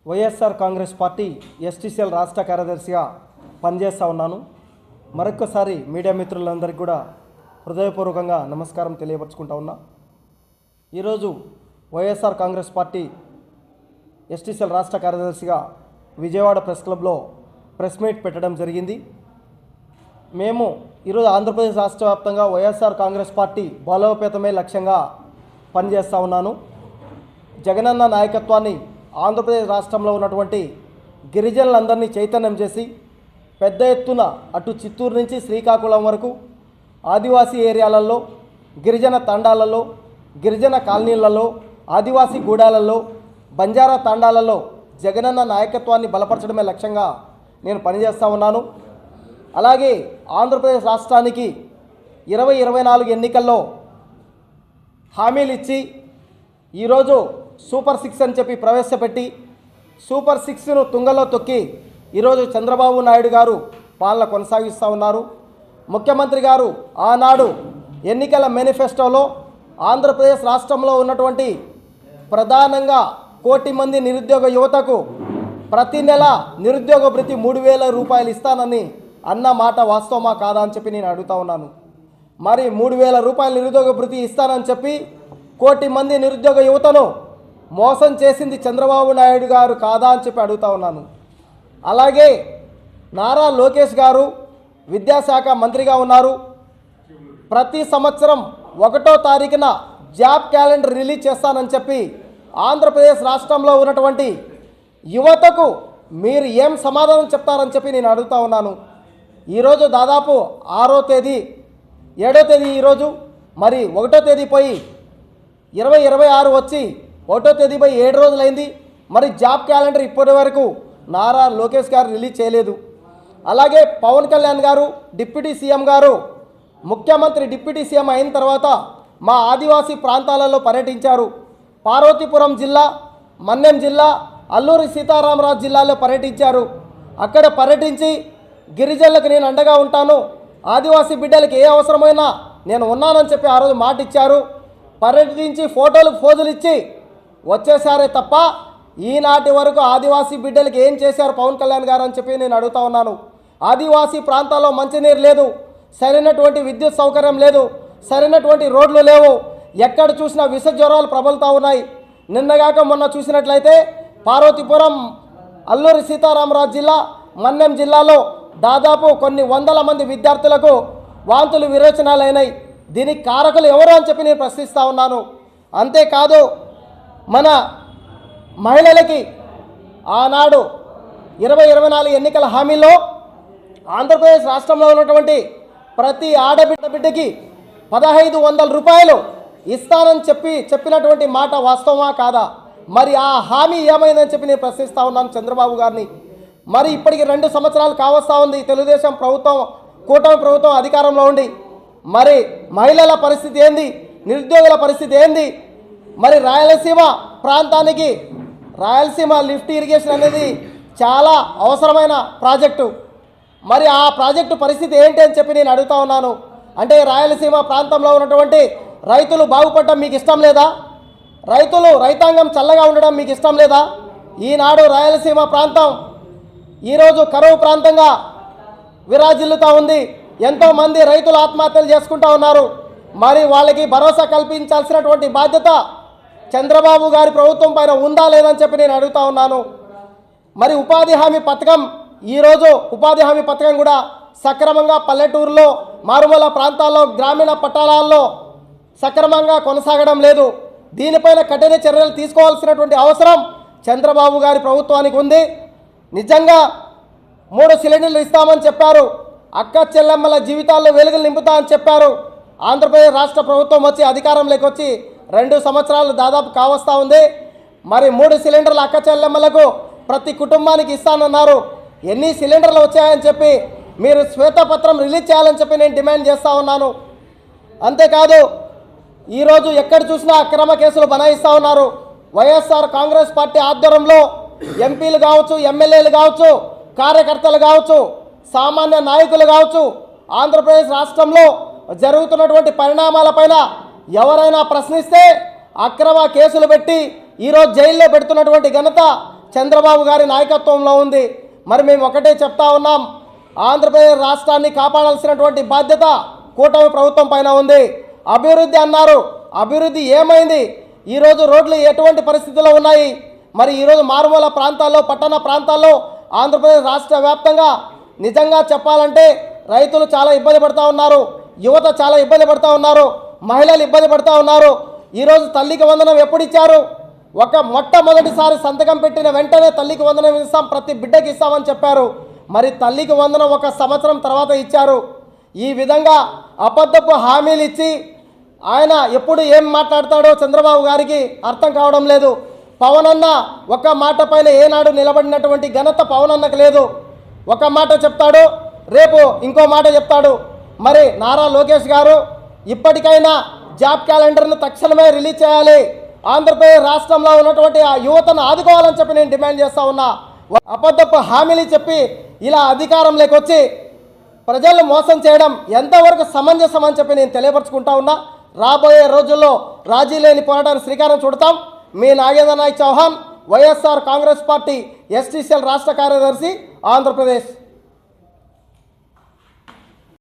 YSR Congress party STCL రాష్ట్ర కార్యదర్శిగా పనిచేస్తూ ఉన్నాను. మరొక్కసారి మీడియా మిత్రులందరికీ కూడా హృదయపూర్వకంగా నమస్కారం తెలియపరచుకుంటా ఉన్నా. ఈరోజు వైఎస్ఆర్ కాంగ్రెస్ పార్టీ ఎస్టీసీఎల్ రాష్ట్ర కార్యదర్శిగా విజయవాడ ప్రెస్ క్లబ్లో ప్రెస్ మీట్ పెట్టడం జరిగింది. మేము ఈరోజు ఆంధ్రప్రదేశ్ రాష్ట్ర వ్యాప్తంగా వైఎస్ఆర్ కాంగ్రెస్ పార్టీ బలోపేతమే లక్ష్యంగా పనిచేస్తూ ఉన్నాను. జగనన్న నాయకత్వాన్ని ఆంధ్రప్రదేశ్ రాష్ట్రంలో ఉన్నటువంటి గిరిజనులందరినీ చైతన్యం చేసి పెద్ద ఎత్తున అటు చిత్తూరు నుంచి శ్రీకాకుళం వరకు ఆదివాసీ ఏరియాలలో, గిరిజన తండాలలో, గిరిజన కాలనీలలో, ఆదివాసీ గూడాలలో, బంజారా తండాలలో జగనన్న నాయకత్వాన్ని బలపరచడమే లక్ష్యంగా నేను పనిచేస్తూ ఉన్నాను. అలాగే ఆంధ్రప్రదేశ్ రాష్ట్రానికి 2024 ఎన్నికల్లో హామీలు ఇచ్చి ఈరోజు సూపర్ 6 అని చెప్పి ప్రవేశపెట్టి సూపర్ 6ను తుంగలో తొక్కి ఈరోజు చంద్రబాబు నాయుడు గారు పాలన కొనసాగిస్తూ ఉన్నారు. ముఖ్యమంత్రి గారు ఆనాడు ఎన్నికల మేనిఫెస్టోలో ఆంధ్రప్రదేశ్ రాష్ట్రంలో ఉన్నటువంటి ప్రధానంగా 1 కోటి మంది నిరుద్యోగ యువతకు ప్రతి నెల నిరుద్యోగ భృతి 3,000 రూపాయలు ఇస్తానని అన్న మాట వాస్తవమా కాదా అని చెప్పి నేను అడుగుతా ఉన్నాను. మరి 3,000 రూపాయల నిరుద్యోగ భృతి ఇస్తానని చెప్పి 1 కోటి మంది నిరుద్యోగ యువతను మోసం చేసింది చంద్రబాబు నాయుడు గారు కాదా అని చెప్పి అడుగుతా ఉన్నాను. అలాగే నారా లోకేష్ గారు విద్యాశాఖ మంత్రిగా ఉన్నారు. ప్రతి సంవత్సరం 1వ తారీఖున జాబ్ క్యాలెండర్ రిలీజ్ చేస్తానని చెప్పి ఆంధ్రప్రదేశ్ రాష్ట్రంలో ఉన్నటువంటి యువతకు మీరు ఏం సమాధానం చెప్తారని చెప్పి నేను అడుగుతా ఉన్నాను. ఈరోజు దాదాపు 6వ తేదీ 7వ తేదీ ఈరోజు, మరి 1వ తేదీ పోయి 2026 వచ్చి 1వ తేదీ పోయి 7 రోజులైంది. మరి జాబ్ క్యాలెండర్ ఇప్పటి వరకు నారా లోకేష్ గారు రిలీజ్ చేయలేదు. అలాగే పవన్ కళ్యాణ్ గారు డిప్యూటీ సీఎం గారు ముఖ్యమంత్రి డిప్యూటీ సీఎం అయిన తర్వాత మా ఆదివాసీ ప్రాంతాలలో పర్యటించారు. పార్వతీపురం జిల్లా, మన్నెం జిల్లా, అల్లూరి సీతారామరాజు జిల్లాలో పర్యటించారు. అక్కడ పర్యటించి గిరిజనులకు నేను అండగా ఉంటాను, ఆదివాసీ బిడ్డలకు ఏ అవసరమైనా నేను ఉన్నానని చెప్పి ఆ రోజు మాట ఇచ్చారు. పర్యటించి ఫోజులు ఇచ్చి వచ్చేసారే తప్ప ఈనాటి వరకు ఆదివాసీ బిడ్డలకు ఏం చేశారు పవన్ కళ్యాణ్ గారు అని చెప్పి నేను అడుగుతా ఉన్నాను. ఆదివాసీ ప్రాంతాల్లో మంచినీరు లేదు, సరైనటువంటి విద్యుత్ సౌకర్యం లేదు, సరైనటువంటి రోడ్లు లేవు, ఎక్కడ చూసినా విష జ్వరాలు ప్రబలుతూ ఉన్నాయి. నిన్నగాక మొన్న చూసినట్లయితే పార్వతీపురం, అల్లూరి సీతారామరాజు జిల్లా, మన్నెం జిల్లాలో దాదాపు కొన్ని వందల మంది విద్యార్థులకు వాంతులు విరేచనాలు అయినాయి. దీనికి కారకులు ఎవరు అని చెప్పి నేను ప్రశ్నిస్తూ ఉన్నాను. అంతేకాదు మన మహిళలకి ఆనాడు 2024 ఎన్నికల హామీలో ఆంధ్రప్రదేశ్ రాష్ట్రంలో ఉన్నటువంటి ప్రతి ఆడబిడ్డకి 1,500 రూపాయలు ఇస్తానని చెప్పినటువంటి మాట వాస్తవమా కాదా? మరి ఆ హామీ ఏమైందని చెప్పి నేను ప్రశ్నిస్తూ ఉన్నాను చంద్రబాబు గారిని. మరి ఇప్పటికి 2 సంవత్సరాలు కావస్తూ ఉంది తెలుగుదేశం ప్రభుత్వం, కూటమి ప్రభుత్వం అధికారంలో ఉండి. మరి మహిళల పరిస్థితి ఏంది, నిరుద్యోగుల పరిస్థితి ఏంది? మరి రాయలసీమ ప్రాంతానికి రాయలసీమ లిఫ్ట్ ఇరిగేషన్ అనేది చాలా అవసరమైన ప్రాజెక్టు. మరి ఆ ప్రాజెక్టు పరిస్థితి ఏంటి అని చెప్పి నేను అడుగుతా ఉన్నాను. అంటే రాయలసీమ ప్రాంతంలో ఉన్నటువంటి రైతులు బాగుపడడం మీకు ఇష్టం లేదా? రైతాంగం చల్లగా ఉండడం మీకు ఇష్టం లేదా? ఈనాడు రాయలసీమ ప్రాంతం ఈరోజు కరువు ప్రాంతంగా విరాజిల్లుతూ ఉంది. ఎంతోమంది రైతులు ఆత్మహత్యలు చేసుకుంటూ ఉన్నారు. మరి వాళ్ళకి భరోసా కల్పించాల్సినటువంటి బాధ్యత చంద్రబాబు గారి ప్రభుత్వం పైన ఉందా లేదని చెప్పి నేను అడుగుతా ఉన్నాను. మరి ఉపాధి హామీ పథకం, ఈరోజు ఉపాధి హామీ పథకం కూడా సక్రమంగా పల్లెటూరులో, మారుమూల ప్రాంతాల్లో, గ్రామీణ పట్టణాల్లో సక్రమంగా కొనసాగడం లేదు. దీనిపైన కఠిన చర్యలు తీసుకోవాల్సినటువంటి అవసరం చంద్రబాబు గారి ప్రభుత్వానికి ఉంది. నిజంగా 3 సిలిండర్లు ఇస్తామని చెప్పారు, అక్క చెల్లెమ్మల జీవితాల్లో వెలుగులు నింపుతా అని చెప్పారు. ఆంధ్రప్రదేశ్ రాష్ట్ర ప్రభుత్వం వచ్చి అధికారంలోకి వచ్చి 2 సంవత్సరాలు దాదాపు కావస్తూ ఉంది. మరి 3 సిలిండర్లు అక్క చెల్లెమ్మలకు ప్రతి కుటుంబానికి ఇస్తానన్నారు. ఎన్ని సిలిండర్లు వచ్చాయని చెప్పి మీరు శ్వేతపత్రం రిలీజ్ చేయాలని చెప్పి నేను డిమాండ్ చేస్తూ ఉన్నాను. అంతేకాదు ఈరోజు ఎక్కడ చూసినా అక్రమ కేసులు బనాయిస్తూ ఉన్నారు. వైఎస్ఆర్ కాంగ్రెస్ పార్టీ ఆధ్వర్యంలో ఎంపీలు కావచ్చు, ఎమ్మెల్యేలు కావచ్చు, కార్యకర్తలు కావచ్చు, సామాన్య నాయకులు కావచ్చు, ఆంధ్రప్రదేశ్ రాష్ట్రంలో జరుగుతున్నటువంటి పరిణామాలపైన ఎవరైనా ప్రశ్నిస్తే అక్రమ కేసులు పెట్టి ఈరోజు జైల్లో పెడుతున్నటువంటి ఘనత చంద్రబాబు గారి నాయకత్వంలో ఉంది. మరి మేము ఒకటే చెప్తా ఉన్నాం, ఆంధ్రప్రదేశ్ రాష్ట్రాన్ని కాపాడాల్సినటువంటి బాధ్యత కూటమి ప్రభుత్వం పైన ఉంది. అభివృద్ధి అన్నారు, అభివృద్ధి ఏమైంది? ఈరోజు రోడ్లు ఎటువంటి పరిస్థితుల్లో ఉన్నాయి? మరి ఈరోజు మారుమూల ప్రాంతాల్లో, పట్టణ ప్రాంతాల్లో ఆంధ్రప్రదేశ్ రాష్ట్ర వ్యాప్తంగా నిజంగా చెప్పాలంటే రైతులు చాలా ఇబ్బంది పడుతూ ఉన్నారు, యువత చాలా ఇబ్బంది పడుతూ ఉన్నారు, మహిళలు ఇబ్బంది పడుతూ ఉన్నారు. ఈరోజు తల్లికి వందనం ఎప్పుడు ఇచ్చారు? మొట్టమొదటిసారి సంతకం పెట్టిన వెంటనే తల్లికి వందనం ఇస్తాం, ప్రతి బిడ్డకి ఇస్తామని చెప్పారు. మరి తల్లికి వందనం 1 సంవత్సరం తర్వాత ఇచ్చారు. ఈ విధంగా అబద్ధపు హామీలు ఇచ్చి ఆయన ఎప్పుడు ఏం మాట్లాడతాడో చంద్రబాబు గారికి అర్థం కావడం లేదు. పవన్ అన్న ఒక మాట పైన ఏనాడు నిలబడినటువంటి ఘనత పవన్ అన్నకు లేదు. ఒక మాట చెప్తాడు, రేపు ఇంకో మాట చెప్తాడు. మరి నారా లోకేష్ గారు ఇప్పటికైనా జాబ్ క్యాలెండర్ను తక్షణమే రిలీజ్ చేయాలి. ఆంధ్రప్రదేశ్ రాష్ట్రంలో ఉన్నటువంటి ఆ యువతను ఆదుకోవాలని చెప్పి నేను డిమాండ్ చేస్తా ఉన్నా. అబద్ధపు హామీలు చెప్పి ఇలా అధికారంలోకి వచ్చి ప్రజలను మోసం చేయడం ఎంతవరకు సమంజసం అని చెప్పి నేను తెలియపరచుకుంటా ఉన్నా. రాబోయే రోజుల్లో రాజీ లేని పోరాటానికి శ్రీకారం చుడతాం. మీ నాగేంద్ర నాయక్ చౌహాన్, వైఎస్ఆర్ కాంగ్రెస్ పార్టీ ఎస్టీసీఎల్ రాష్ట్ర కార్యదర్శి, ఆంధ్రప్రదేశ్.